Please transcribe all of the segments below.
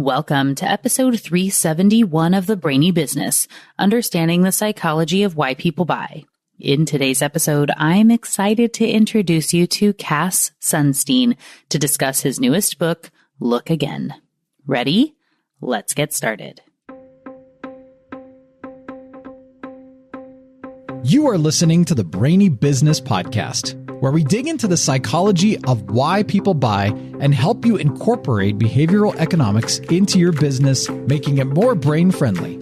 Welcome to episode 371 of the Brainy Business, Understanding the Psychology of Why People Buy. In today's episode, I'm excited to introduce you to Cass Sunstein to discuss his newest book, Look Again. Ready? Let's get started. You are listening to the Brainy Business Podcast, where we dig into the psychology of why people buy and help you incorporate behavioral economics into your business, making it more brain-friendly.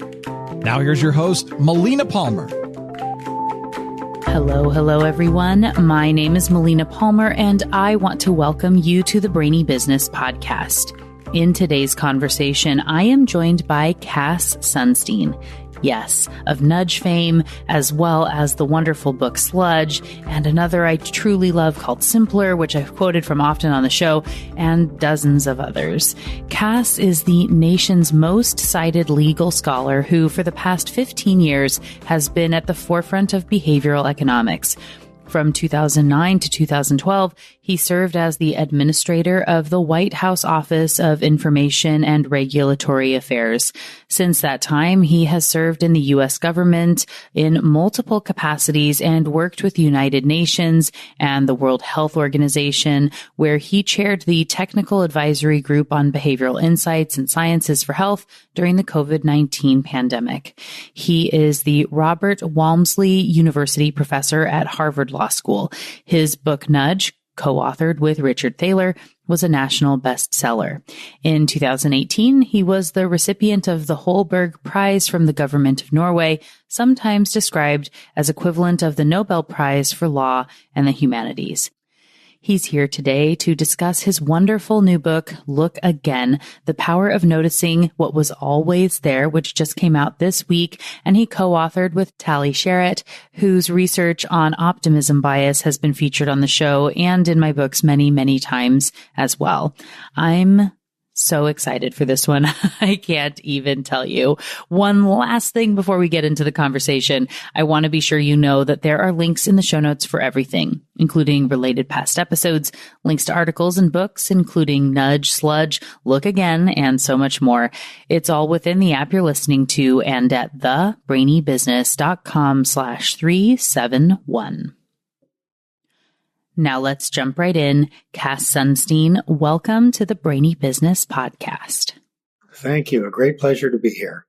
Now here's your host, Melina Palmer. Hello, everyone. My name is Melina Palmer, and I want to welcome you to the Brainy Business Podcast. In today's conversation, I am joined by Cass Sunstein. Yes, of Nudge fame, as well as the wonderful book Sludge, and another I truly love called Simpler, which I've quoted from often on the show, and dozens of others. Cass is the nation's most cited legal scholar who, for the past 15 years, has been at the forefront of behavioral economics. From 2009 to 2012, he served as the administrator of the White House Office of Information and Regulatory Affairs. Since that time, he has served in the U.S. government in multiple capacities and worked with the United Nations and the World Health Organization, where he chaired the Technical Advisory Group on Behavioral Insights and Sciences for Health during the COVID-19 pandemic. He is the Robert Walmsley University professor at Harvard Law School. His book, Nudge, co-authored with Richard Thaler, was a national bestseller. In 2018, he was the recipient of the Holberg Prize from the government of Norway, sometimes described as equivalent of the Nobel Prize for Law and the Humanities. He's here today to discuss his wonderful new book, Look Again, The Power of Noticing What Was Always There, which just came out this week, and he co-authored with Tali Sharot, whose research on optimism bias has been featured on the show and in my books many, many times as well. I'm so excited for this one. I can't even tell you. One last thing before we get into the conversation. I want to be sure you know that there are links in the show notes for everything, including related past episodes, links to articles and books, including Nudge, Sludge, Look Again, and so much more. It's all within the app you're listening to and at thebrainybusiness.com/371. Now let's jump right in. Cass Sunstein, welcome to the Brainy Business Podcast. Thank you. A great pleasure to be here.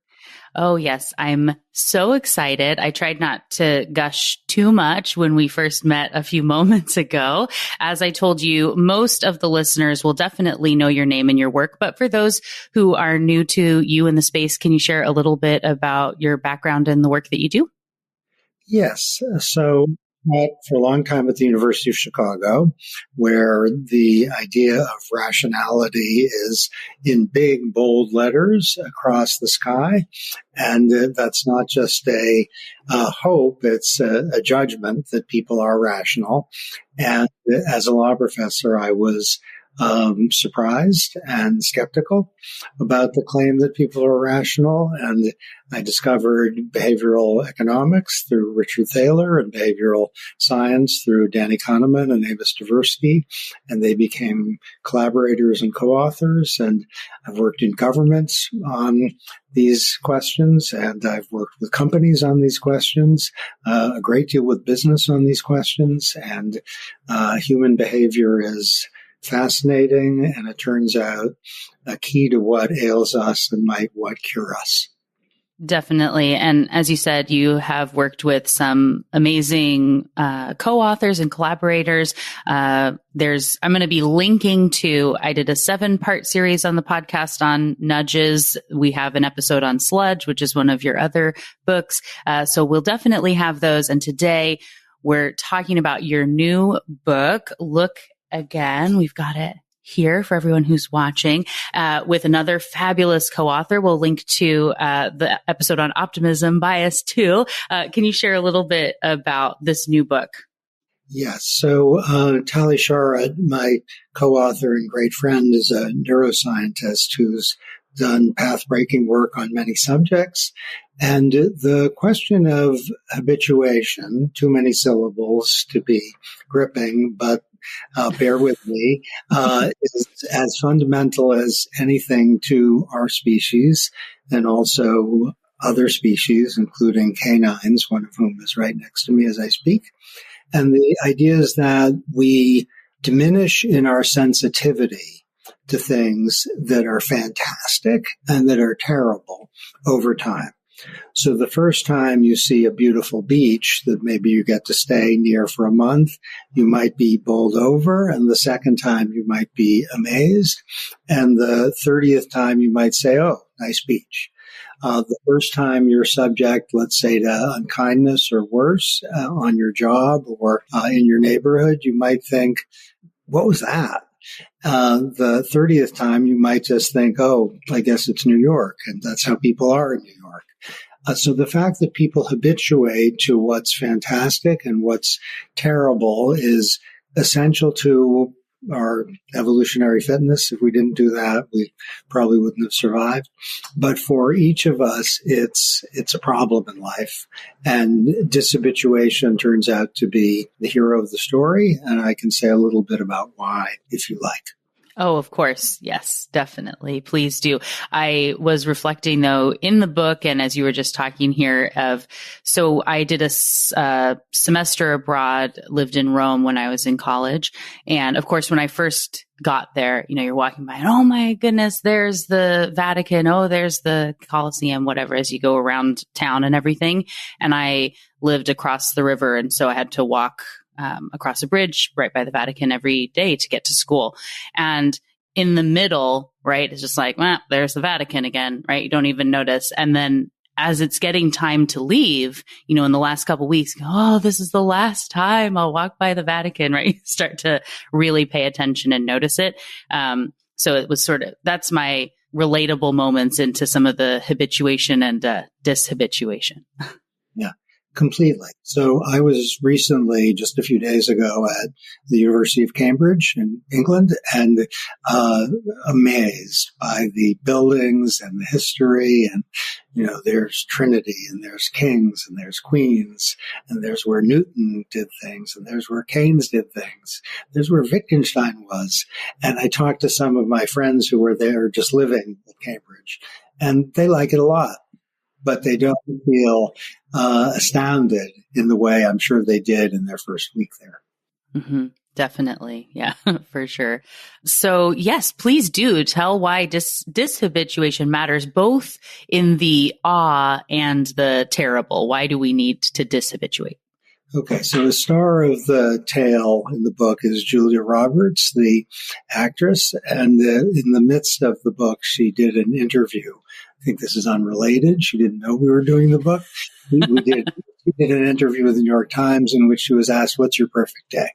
Oh, yes. I'm so excited. I tried not to gush too much when we first met a few moments ago. As I told you, most of the listeners will definitely know your name and your work. But for those who are new to you in the space, can you share a little bit about your background and the work that you do? Yes. So taught for a long time at the University of Chicago, where the idea of rationality is in big, bold letters across the sky. And that's not just a hope, it's a judgment that people are rational. And as a law professor, I was surprised and skeptical about the claim that people are rational. And I discovered behavioral economics through Richard Thaler and behavioral science through Danny Kahneman and Amos Tversky. And they became collaborators and co-authors. And I've worked in governments on these questions, and I've worked with companies on these questions, a great deal with business on these questions. And human behavior is fascinating, and it turns out a key to what ails us and might what cure us. Definitely. And as you said, you have worked with some amazing co-authors and collaborators. I'm going to be linking to, I did a 7-part series on the podcast on nudges. We have an episode on Sludge, which is one of your other books. So we'll definitely have those. And today we're talking about your new book, Look Again. We've got it here for everyone who's watching, with another fabulous co-author. We'll link to the episode on optimism bias too. Can you share a little bit about this new book? Yes. So Tali Sharot, my co-author and great friend, is a neuroscientist who's done path-breaking work on many subjects. And the question of habituation, too many syllables to be gripping, but bear with me, is as fundamental as anything to our species and also other species, including canines, one of whom is right next to me as I speak. And the idea is that we diminish in our sensitivity to things that are fantastic and that are terrible over time. So the first time you see a beautiful beach that maybe you get to stay near for a month, you might be bowled over. And the second time you might be amazed. And the 30th time you might say, oh, nice beach. The first time you're subject, let's say, to unkindness or worse on your job or in your neighborhood, you might think, what was that? The 30th time you might just think, oh, I guess it's New York. And that's how people are in New York. So the fact that people habituate to what's fantastic and what's terrible is essential to our evolutionary fitness. If we didn't do that, we probably wouldn't have survived. But for each of us, it's a problem in life. And dishabituation turns out to be the hero of the story. And I can say a little bit about why, if you like. Oh, of course. Yes, definitely. Please do. I was reflecting though in the book, and as you were just talking here so I did a semester abroad, lived in Rome when I was in college. And of course, when I first got there, you're walking by and, oh my goodness, there's the Vatican. Oh, there's the Colosseum, whatever, as you go around town and everything. And I lived across the river. And so I had to walk across a bridge right by the Vatican every day to get to school. And in the middle, right, it's just like, well, there's the Vatican again, right? You don't even notice. And then as it's getting time to leave, in the last couple of weeks, oh, this is the last time I'll walk by the Vatican, right? You start to really pay attention and notice it. So it was that's my relatable moments into some of the habituation and dishabituation. Yeah. Completely. So I was recently, just a few days ago, at the University of Cambridge in England, and amazed by the buildings and the history. And, there's Trinity, and there's kings, and there's queens, and there's where Newton did things, and there's where Keynes did things. There's where Wittgenstein was. And I talked to some of my friends who were there just living at Cambridge, and they like it a lot. But they don't feel astounded in the way I'm sure they did in their first week there. Mm-hmm. Definitely. Yeah, for sure. So yes, please do tell why dishabituation matters both in the awe and the terrible. Why do we need to dishabituate? Okay, so the star of the tale in the book is Julia Roberts, the actress, and in the midst of the book, she did an interview. I think this is unrelated. She didn't know we were doing the book. She did an interview with the New York Times in which she was asked, what's your perfect day?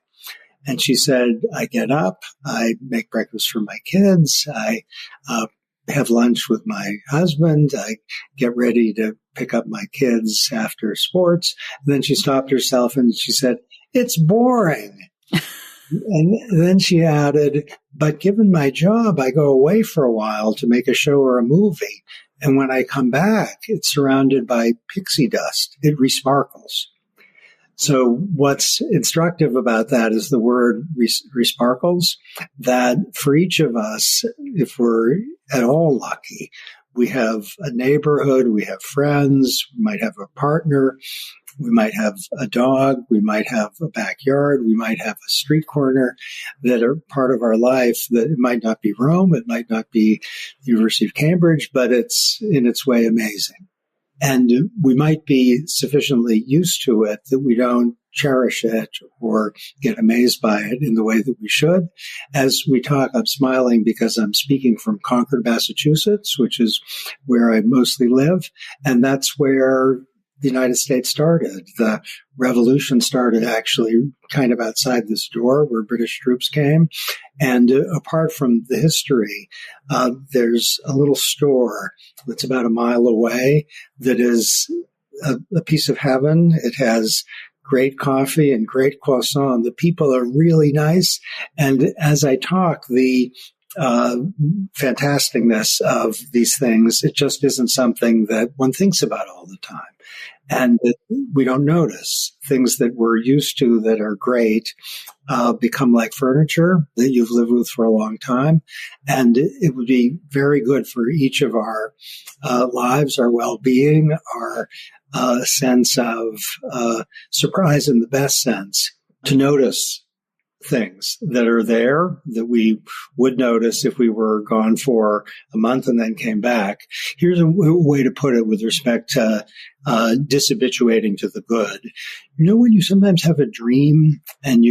And she said, I get up, I make breakfast for my kids, I have lunch with my husband, I get ready to pick up my kids after sports. And then she stopped herself and she said, it's boring. And then she added, but given my job, I go away for a while to make a show or a movie. And when I come back, it's surrounded by pixie dust. It resparkles. So what's instructive about that is the word resparkles, that for each of us, if we're at all lucky, we have a neighborhood, we have friends, we might have a partner, we might have a dog, we might have a backyard, we might have a street corner that are part of our life. That it might not be Rome, it might not be the University of Cambridge, but it's in its way amazing. And we might be sufficiently used to it that we don't cherish it or get amazed by it in the way that we should. As we talk, I'm smiling because I'm speaking from Concord, Massachusetts, which is where I mostly live. And that's where the United States started. The revolution started actually kind of outside this door where British troops came. And apart from the history, there's a little store that's about a mile away that is a piece of heaven. It has great coffee and great croissant. The people are really nice. And as I talk, the fantasticness of these things, it just isn't something that one thinks about all the time. and we don't notice. Things that we're used to that are great become like furniture that you've lived with for a long time. And it would be very good for each of our lives, our well-being, our sense of surprise in the best sense, to notice things that are there that we would notice if we were gone for a month and then came back. Here's a way to put it with respect to dishabituating to the good. You know, when you sometimes have a dream and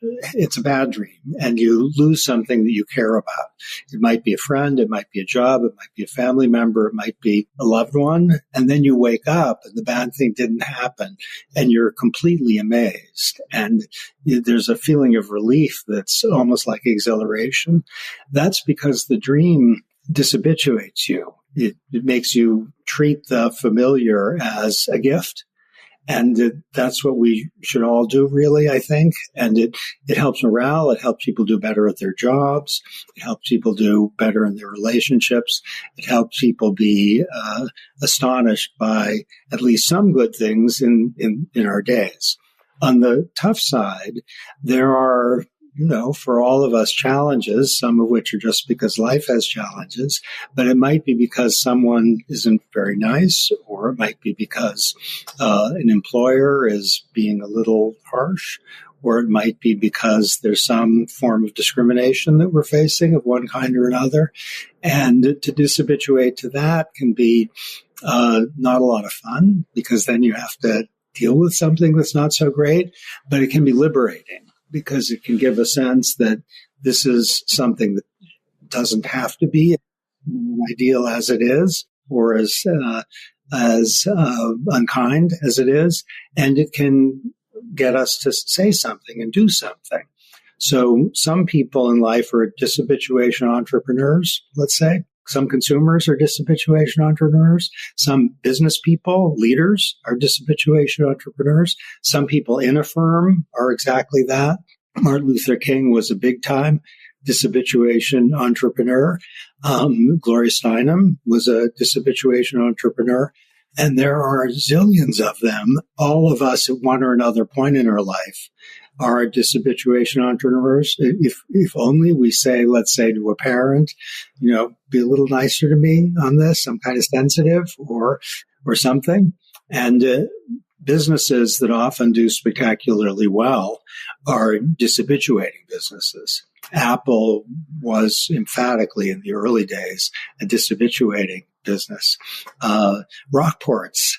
it's a bad dream and you lose something that you care about. It might be a friend, it might be a job, it might be a family member, it might be a loved one. And then you wake up and the bad thing didn't happen and you're completely amazed. And there's a feeling of relief that's almost like exhilaration. That's because the dream dishabituates you. It makes you treat the familiar as a gift. And that's what we should all do, really, I think. And it helps morale. It helps people do better at their jobs. It helps people do better in their relationships. It helps people be astonished by at least some good things in our days. On the tough side, there are, for all of us, challenges, some of which are just because life has challenges, but it might be because someone isn't very nice, or it might be because an employer is being a little harsh, or it might be because there's some form of discrimination that we're facing of one kind or another. And to dishabituate to that can be not a lot of fun, because then you have to deal with something that's not so great, but it can be liberating, because it can give a sense that this is something that doesn't have to be ideal as it is, or as unkind as it is, and it can get us to say something and do something. So some people in life are dishabituation entrepreneurs, let's say. Some consumers are dishabituation entrepreneurs. Some business people, leaders, are dishabituation entrepreneurs. Some people in a firm are exactly that. Martin Luther King was a big-time dishabituation entrepreneur. Gloria Steinem was a dishabituation entrepreneur. And there are zillions of them. All of us at one or another point in our life are dishabituation entrepreneurs. If only we say, let's say to a parent, be a little nicer to me on this. I'm kind of sensitive or something. And businesses that often do spectacularly well are dishabituating businesses. Apple was emphatically in the early days a dishabituating business. Rockports,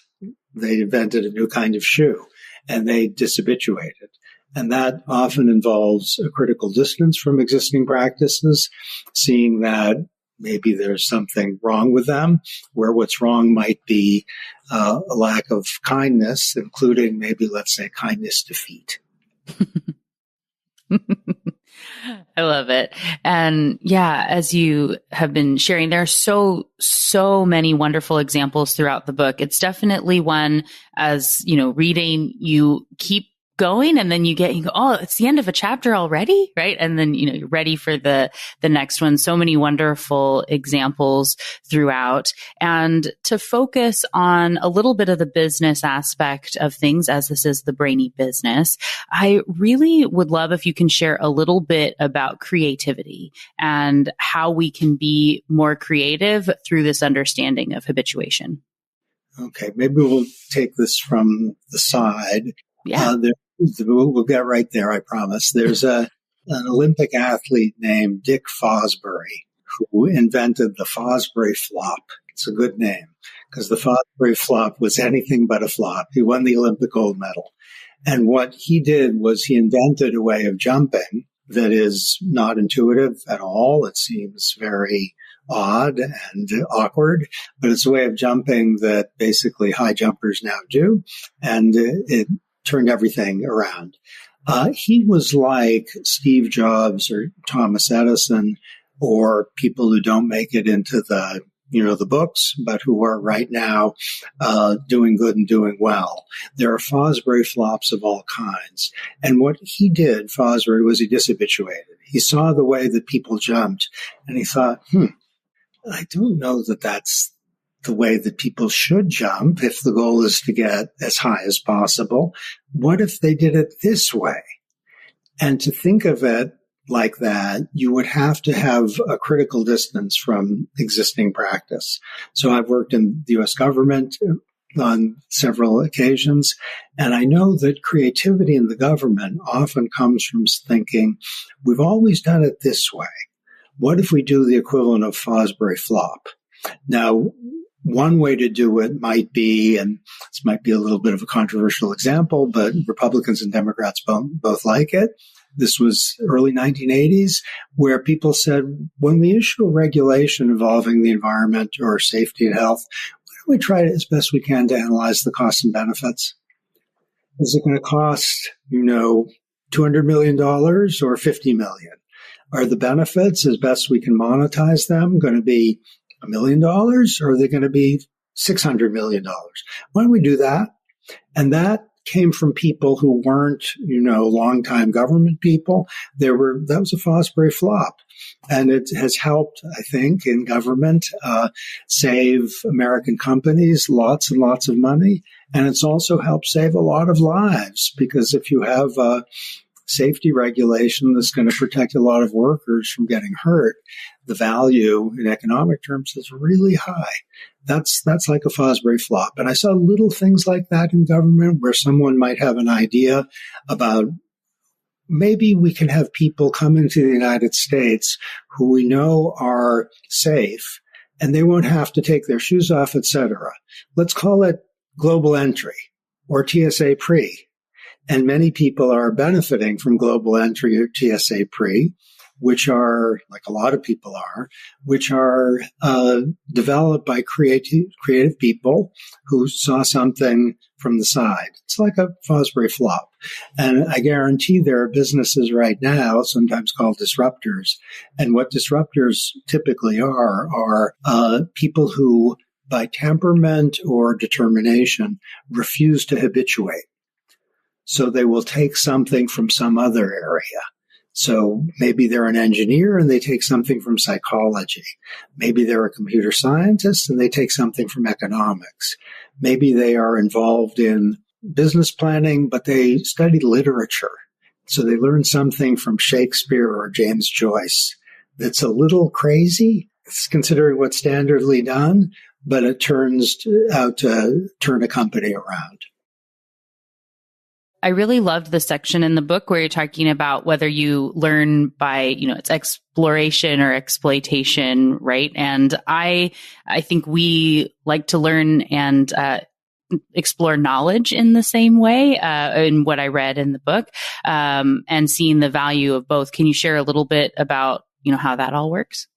they invented a new kind of shoe and they dishabituated. And that often involves a critical distance from existing practices, seeing that maybe there's something wrong with them, where what's wrong might be a lack of kindness, including maybe, let's say, kindness to feet. I love it. And yeah, as you have been sharing, there are so many wonderful examples throughout the book. It's definitely one, as reading, you keep going and then you go, oh, it's the end of a chapter already, right? And then, you're ready for the next one. So many wonderful examples throughout. And to focus on a little bit of the business aspect of things, as this is the Brainy Business, I really would love if you can share a little bit about creativity and how we can be more creative through this understanding of habituation. Okay, maybe we'll take this from the side. Yeah. We'll get right there, I promise. There's an Olympic athlete named Dick Fosbury who invented the Fosbury flop. It's a good name because the Fosbury flop was anything but a flop. He won the Olympic gold medal. And what he did was he invented a way of jumping that is not intuitive at all. It seems very odd and awkward, but it's a way of jumping that basically high jumpers now do. And it turned everything around. He was like Steve Jobs or Thomas Edison or people who don't make it into the books, but who are right now doing good and doing well. There are Fosbury flops of all kinds. And what he did, Fosbury, was he dishabituated. He saw the way that people jumped and he thought, I don't know that that's the way that people should jump if the goal is to get as high as possible. What if they did it this way? And to think of it like that, you would have to have a critical distance from existing practice. So I've worked in the U.S. government on several occasions, and I know that creativity in the government often comes from thinking, we've always done it this way. What if we do the equivalent of Fosbury flop? Now, one way to do it might be, and this might be a little bit of a controversial example, but Republicans and Democrats both like it. This was early 1980s, where people said, when we issue a regulation involving the environment or safety and health, why don't we try as best we can to analyze the costs and benefits? Is it going to cost, $200 million or $50 million? Are the benefits, as best we can monetize them, going to be $1 million, or are they going to be $600 million? Why don't we do that? And that came from people who weren't, longtime government people. That was a Fosbury flop. And it has helped, I think, in government, save American companies lots and lots of money. And it's also helped save a lot of lives, because if you have a safety regulation that's going to protect a lot of workers from getting hurt, the value in economic terms is really high. That's like a Fosbury flop. And I saw little things like that in government where someone might have an idea about maybe we can have people come into the United States who we know are safe and they won't have to take their shoes off, etc. Let's call it global entry or TSA pre. And many people are benefiting from global entry or TSA pre, which are, like a lot of people are, which are developed by creative people who saw something from the side. It's like a Fosbury flop. And I guarantee there are businesses right now, sometimes called disruptors. And what disruptors typically are people who, by temperament or determination, refuse to habituate. So they will take something from some other area. So maybe they're an engineer and they take something from psychology. Maybe they're a computer scientist and they take something from economics. Maybe they are involved in business planning, but they study literature. So they learn something from Shakespeare or James Joyce that's a little crazy, considering what's standardly done, but it turns out to turn a company around. I really loved the section in the book where you're talking about whether you learn by, it's exploration or exploitation, right? And I think we like to learn and explore knowledge in the same way, in what I read in the book, and seeing the value of both. Can you share a little bit about, how that all works?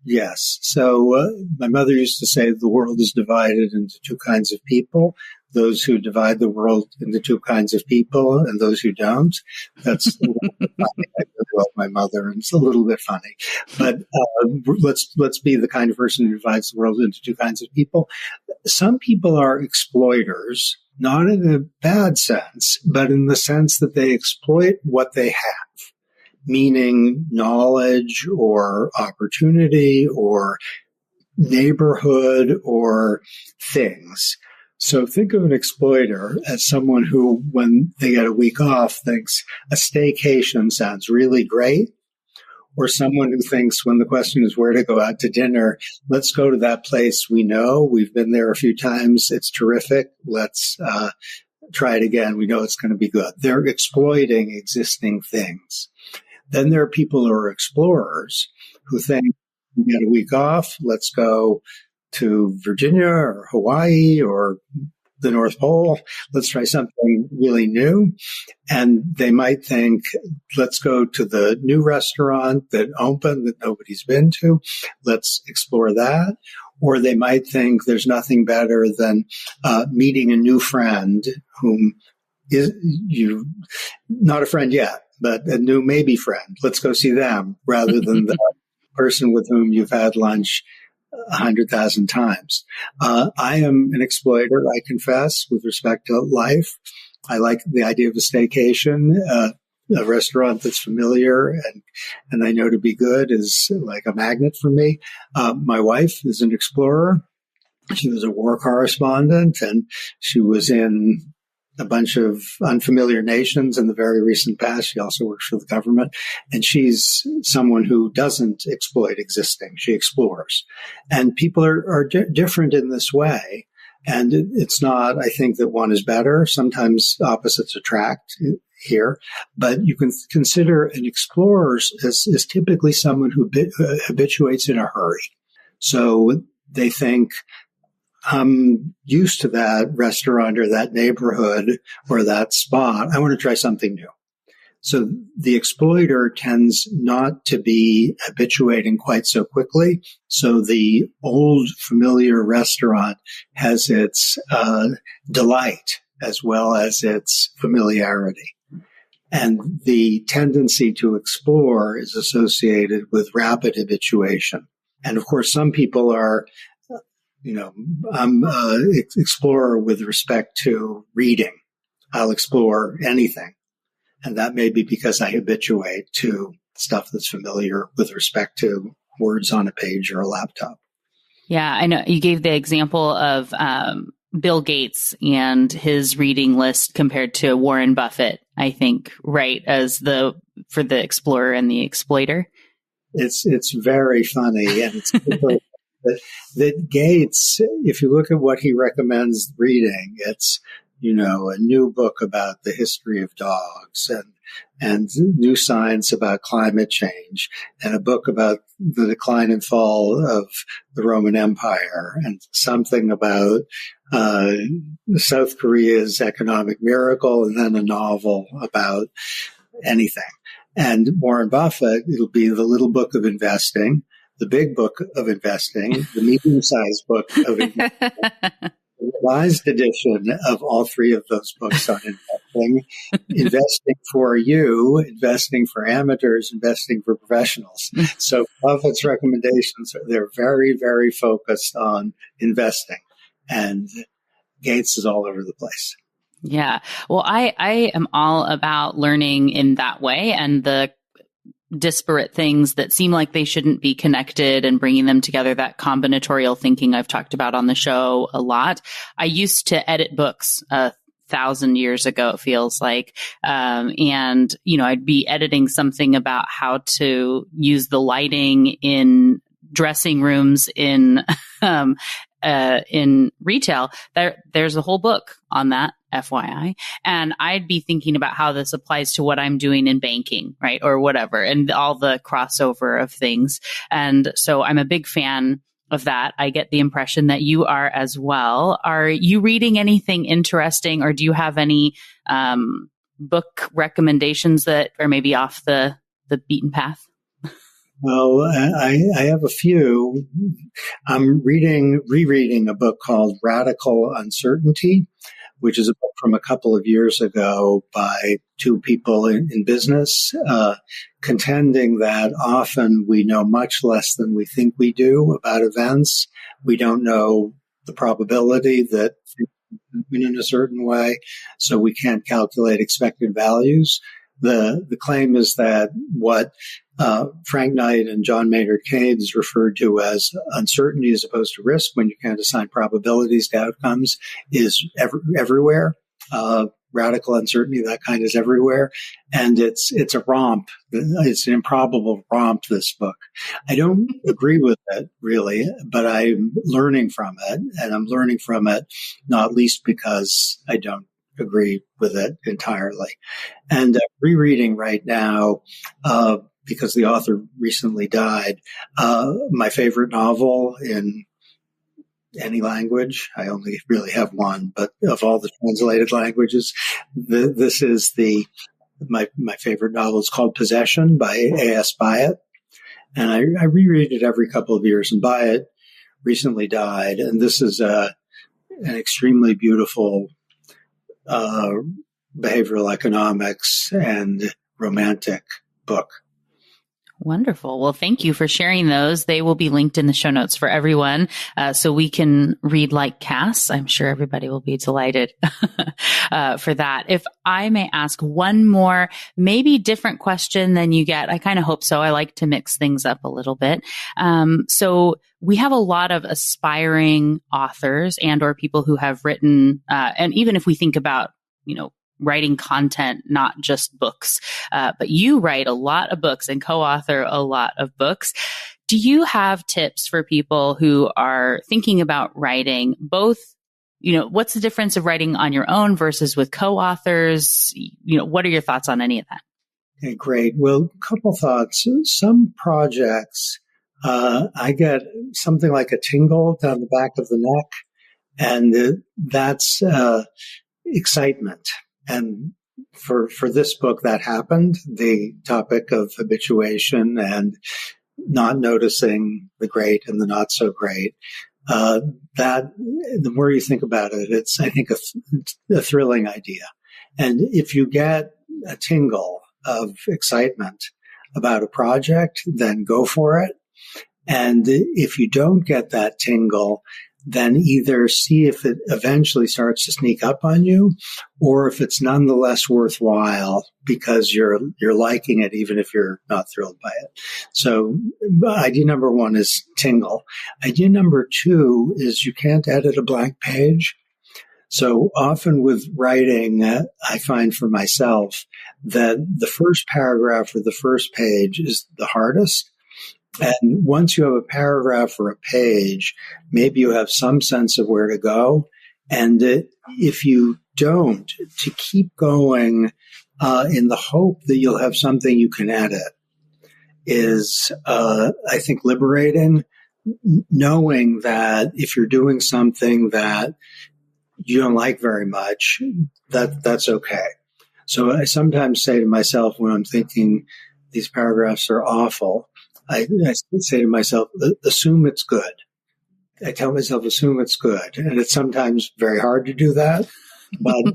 Yes. So my mother used to say the world is divided into two kinds of people. Those who divide the world into two kinds of people and those who don't. That's funny. I really love my mother, and it's a little bit funny. But let's be the kind of person who divides the world into two kinds of people. Some people are exploiters, not in a bad sense, but in the sense that they exploit what they have, meaning knowledge or opportunity or neighborhood or things. So think of an exploiter as someone who, when they get a week off, thinks a staycation sounds really great, or someone who thinks when the question is where to go out to dinner, let's go to that place we know. We've been there a few times. It's terrific. Let's try it again. We know it's going to be good. They're exploiting existing things. Then there are people who are explorers who think we get a week off. Let's go to Virginia or Hawaii or the North Pole. Let's try something really new. And they might think, let's go to the new restaurant that opened that nobody's been to. Let's explore that. Or they might think there's nothing better than meeting a new friend whom is you not a friend yet, but a new maybe friend. Let's go see them rather than the person with whom you've had lunch 100,000 times. I am an exploiter, I confess, with respect to life. I like the idea of a staycation, a restaurant that's familiar and I know to be good is like a magnet for me. My wife is an explorer. She was a war correspondent, and she was in a bunch of unfamiliar nations in the very recent past. She also works for the government, and she's someone who doesn't exploit existing. She explores. And people are different in this way. And it's not, I think, that one is better. Sometimes opposites attract here, but you can consider an explorer as typically someone who habituates in a hurry. So they think, I'm used to that restaurant or that neighborhood or that spot. I want to try something new. So the exploiter tends not to be habituating quite so quickly. So the old familiar restaurant has its delight as well as its familiarity. And the tendency to explore is associated with rapid habituation. And of course, some people are, I'm an explorer with respect to reading. I'll explore anything. And that may be because I habituate to stuff that's familiar with respect to words on a page or a laptop. Yeah, I know you gave the example of Bill Gates and his reading list compared to Warren Buffett, I think, right, for the explorer and the exploiter. It's very funny, and it's that Gates, if you look at what he recommends reading, it's, a new book about the history of dogs and new science about climate change and a book about the decline and fall of the Roman Empire and something about South Korea's economic miracle and then a novel about anything. And Warren Buffett, it'll be the little book of investing, the big book of investing, the medium-sized book of investing, the revised edition of all three of those books on investing, investing for you, investing for amateurs, investing for professionals. So Buffett's recommendations, they're very, very focused on investing. And Gates is all over the place. Yeah. Well, I am all about learning in that way and the disparate things that seem like they shouldn't be connected and bringing them together, that combinatorial thinking I've talked about on the show a lot. I used to edit books 1,000 years ago, it feels like. And, I'd be editing something about how to use the lighting in dressing rooms in retail. There's a whole book on that, FYI. And I'd be thinking about how this applies to what I'm doing in banking, right? Or whatever, and all the crossover of things. And so I'm a big fan of that. I get the impression that you are as well. Are you reading anything interesting, or do you have any book recommendations that are maybe off the beaten path? Well, I have a few. I'm rereading a book called Radical Uncertainty, which is a book from a couple of years ago by two people in business, contending that often we know much less than we think we do about events. We don't know the probability that things happen in a certain way, so we can't calculate expected values. The claim is that what Frank Knight and John Maynard Keynes referred to as uncertainty as opposed to risk, when you can't assign probabilities to outcomes, is everywhere. Radical uncertainty, that kind, is everywhere. And it's a romp. It's an improbable romp, this book. I don't agree with it, really, but I'm learning from it. And I'm learning from it not least because I don't agree with it entirely. And rereading right now, because the author recently died, my favorite novel in any language. I only really have one, but of all the translated languages, this is my favorite novel. It's called Possession by A.S. Byatt. And I reread it every couple of years, and Byatt recently died. And this is an extremely beautiful behavioral economics and romantic book. Wonderful. Well, thank you for sharing those. They will be linked in the show notes for everyone, so we can read like Cass. I'm sure everybody will be delighted for that. If I may ask one more, maybe different question than you get. I kind of hope so. I like to mix things up a little bit. So we have a lot of aspiring authors and or people who have written, and even if we think about, writing content, not just books. But you write a lot of books and co-author a lot of books. Do you have tips for people who are thinking about writing both? What's the difference of writing on your own versus with co-authors? What are your thoughts on any of that? Okay, great. Well, a couple thoughts. Some projects, I get something like a tingle down the back of the neck, and that's excitement. And for this book, that happened. The topic of habituation and not noticing the great and the not so great. That the more you think about it, it's, I think, a thrilling idea. And if you get a tingle of excitement about a project, then go for it. And if you don't get that tingle, then either see if it eventually starts to sneak up on you, or if it's nonetheless worthwhile because you're liking it, even if you're not thrilled by it. So idea number one is tingle. Idea number two is you can't edit a blank page. So often with writing, I find for myself that the first paragraph or the first page is the hardest. And once you have a paragraph or a page, maybe you have some sense of where to go. And if you don't, to keep going in the hope that you'll have something you can edit is, I think, liberating, knowing that if you're doing something that you don't like very much, that's okay. So I sometimes say to myself when I'm thinking these paragraphs are awful, I say to myself, assume it's good. I tell myself, assume it's good. And it's sometimes very hard to do that, but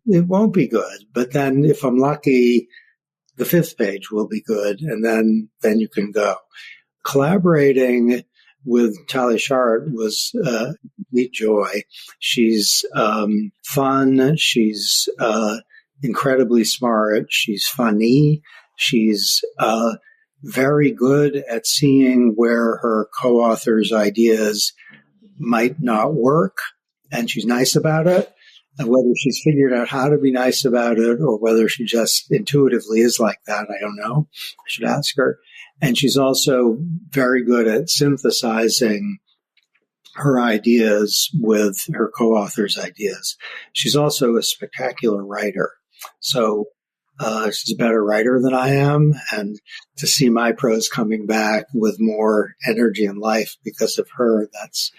it won't be good. But then if I'm lucky, the fifth page will be good. And then you can go. Collaborating with Talia Shart was a complete joy. She's fun. She's incredibly smart. She's funny. She's very good at seeing where her co-author's ideas might not work, and she's nice about it. And whether she's figured out how to be nice about it or whether she just intuitively is like that, I don't know. I should ask her. And she's also very good at synthesizing her ideas with her co-author's ideas. She's also a spectacular writer. So she's a better writer than I am, and to see my prose coming back with more energy and life because of her, that's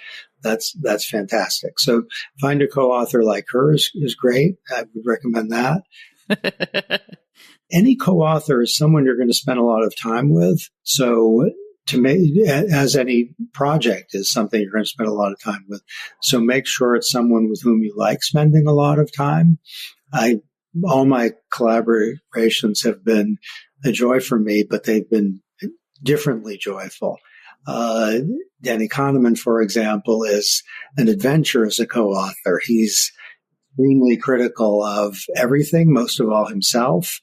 fantastic. So find a co-author like her is great. I would recommend that. Any co-author is someone you're going to spend a lot of time with. So to make, as any project is something you're going to spend a lot of time with. So make sure it's someone with whom you like spending a lot of time. All my collaborations have been a joy for me, but they've been differently joyful. Danny Kahneman, for example, is an adventure as a co-author. He's extremely critical of everything, most of all himself.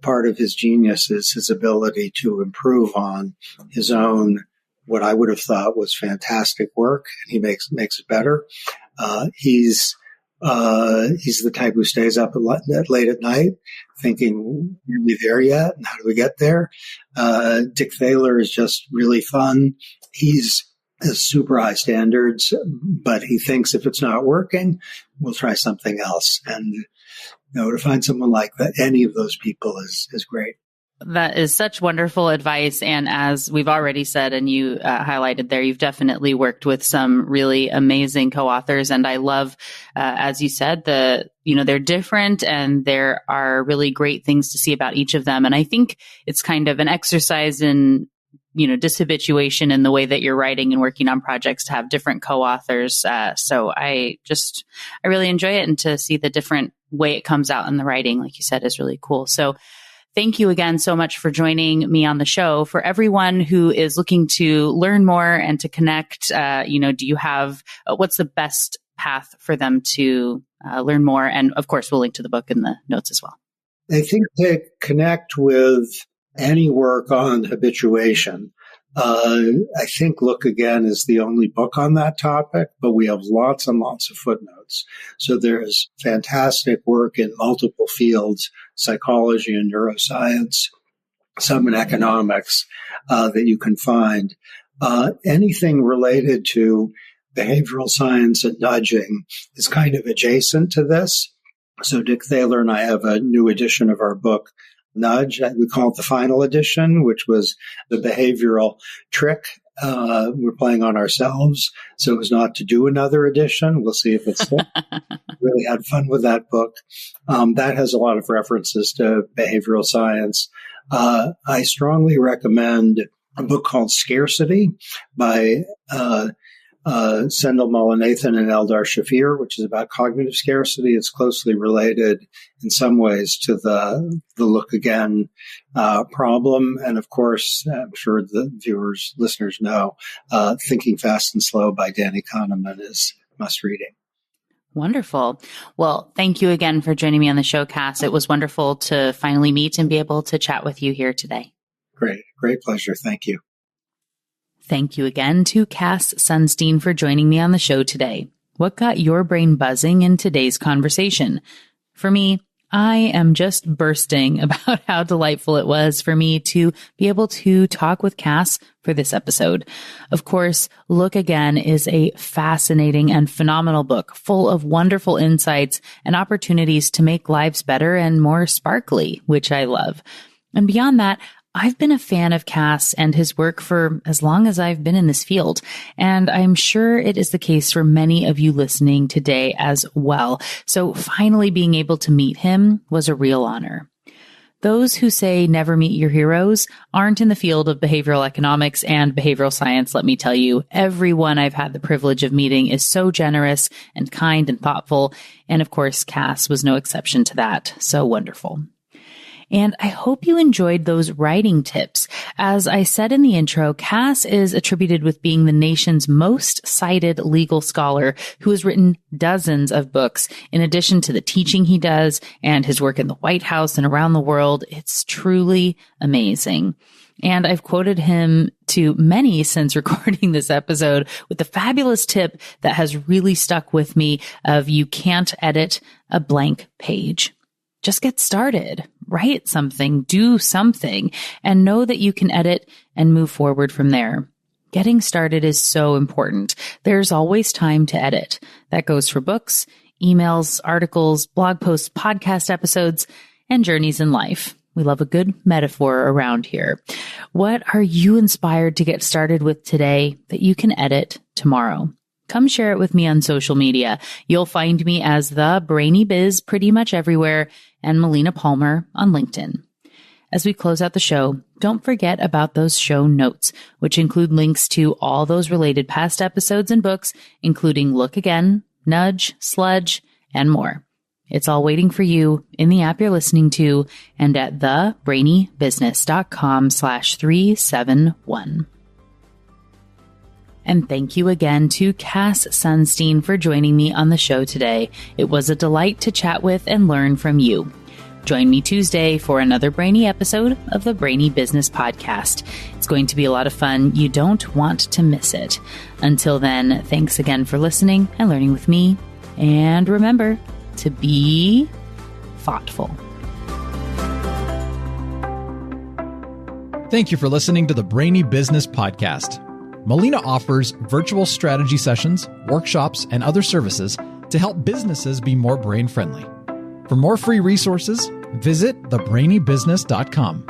Part of his genius is his ability to improve on his own, what I would have thought was fantastic work, and he makes it better. He's the type who stays up late at night thinking, are we there yet? And how do we get there? Dick Thaler is just really fun. He's has super high standards, but he thinks if it's not working, we'll try something else. And, to find someone like that, any of those people is great. That is such wonderful advice. And as we've already said, and you highlighted there, you've definitely worked with some really amazing co-authors. And I love, as you said, they're different and there are really great things to see about each of them. And I think it's kind of an exercise in, dishabituation in the way that you're writing and working on projects to have different co-authors. So I really enjoy it. And to see the different way it comes out in the writing, like you said, is really cool. So thank you again so much for joining me on the show. For everyone who is looking to learn more and to connect, do you have, what's the best path for them to learn more? And of course, we'll link to the book in the notes as well. I think to connect with any work on habituation, I think Look Again is the only book on that topic, but we have lots and lots of footnotes. So there's fantastic work in multiple fields, psychology and neuroscience, some in economics, that you can find. Anything related to behavioral science and nudging is kind of adjacent to this. So Dick Thaler and I have a new edition of our book, Nudge. We call it the final edition, which was the behavioral trick we're playing on ourselves. So it was not to do another edition. We'll see if it's really had fun with that book. That has a lot of references to behavioral science. I strongly recommend a book called Scarcity by Sendhil Mullainathan and Eldar Shafir, which is about cognitive scarcity. It's closely related in some ways to the Look Again problem. And of course, I'm sure the listeners know, Thinking Fast and Slow by Danny Kahneman is must reading. Wonderful. Well, thank you again for joining me on the show, Cass. It was wonderful to finally meet and be able to chat with you here today. Great pleasure. Thank you. Thank you again to Cass Sunstein for joining me on the show today. What got your brain buzzing in today's conversation? For me, I am just bursting about how delightful it was for me to be able to talk with Cass for this episode. Of course, Look Again is a fascinating and phenomenal book full of wonderful insights and opportunities to make lives better and more sparkly, which I love. And beyond that, I've been a fan of Cass and his work for as long as I've been in this field, and I'm sure it is the case for many of you listening today as well. So finally being able to meet him was a real honor. Those who say never meet your heroes aren't in the field of behavioral economics and behavioral science, let me tell you. Everyone I've had the privilege of meeting is so generous and kind and thoughtful, and of course, Cass was no exception to that. So wonderful. And I hope you enjoyed those writing tips. As I said in the intro, Cass is attributed with being the nation's most cited legal scholar who has written dozens of books. In addition to the teaching he does and his work in the White House and around the world, it's truly amazing. And I've quoted him to many since recording this episode with the fabulous tip that has really stuck with me of you can't edit a blank page. Just get started, write something, do something, and know that you can edit and move forward from there. Getting started is so important. There's always time to edit. That goes for books, emails, articles, blog posts, podcast episodes, and journeys in life. We love a good metaphor around here. What are you inspired to get started with today that you can edit tomorrow? Come share it with me on social media. You'll find me as the Brainy Biz pretty much everywhere, and Melina Palmer on LinkedIn. As we close out the show, don't forget about those show notes, which include links to all those related past episodes and books, including Look Again, Nudge, Sludge, and more. It's all waiting for you in the app you're listening to and at thebrainybusiness.com/371. And thank you again to Cass Sunstein for joining me on the show today. It was a delight to chat with and learn from you. Join me Tuesday for another brainy episode of the Brainy Business Podcast. It's going to be a lot of fun. You don't want to miss it. Until then, thanks again for listening and learning with me. And remember to be thoughtful. Thank you for listening to the Brainy Business Podcast. Melina offers virtual strategy sessions, workshops, and other services to help businesses be more brain-friendly. For more free resources, visit thebrainybusiness.com.